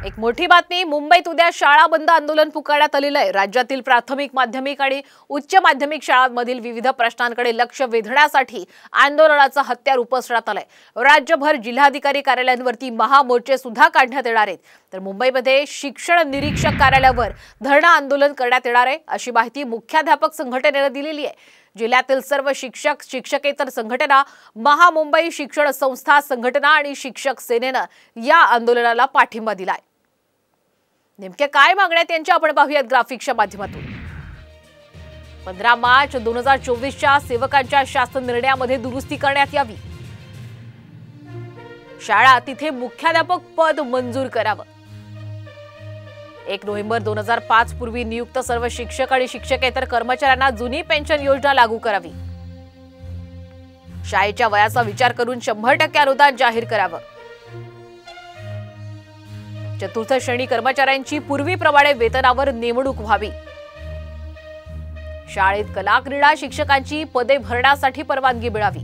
एक मोठी बातमी, मुंबईत उद्या शाळा बंद आंदोलन पुकारण्यात आलेलं आहे। राज्यातील प्राथमिक, माध्यमिक आणि उच्च माध्यमिक शाळांमधील विविध प्रश्नांकडे लक्ष वेधण्यासाठी आंदोलनाचा हत्यार उपसण्यात आलंय। राज्यभर जिल्हाधिकारी कार्यालयांवरती महामोर्चे सुद्धा काढण्यात येणार आहेत। तर मुंबईमध्ये शिक्षण निरीक्षक कार्यालयावर धरणं आंदोलन करण्यात येणार आहे, अशी माहिती मुख्याध्यापक संघटनेने दिलेली आहे। जिल्ह्यातील सर्व शिक्षक, शिक्षकेतर संघटना, महामुंबई शिक्षण संस्था संघटना आणि शिक्षक सेनेनं या आंदोलनाला पाठिंबा दिलाय। नेमके काय मागण्या त्यांच्या आपण पाहूयात ग्राफिक्सच्या माध्यमातून। 15 मार्च 2024च्या सेवकांच्या शासन निर्णयामध्ये दुरुस्ती करण्यात यावी। शाळा तिथे मुख्याध्यापक पद मंजूर करावं। 1 नोव्हेंबर 2005 पूर्वी नियुक्त सर्व शिक्षक आणि शिक्षकेतर कर्मचाऱ्यांना जुनी पेन्शन योजना लागू करावी। शाळेच्या वयाचा विचार करून 100% अनुदान जाहीर करावं। चतुर्थ श्रेणी कर्मचाऱ्यांची पूर्वीप्रमाणे वेतनावर नेमणूक व्हावी। शाळेत कला, क्रीडा शिक्षकांची पदे भरण्यासाठी परवानगी मिळावी।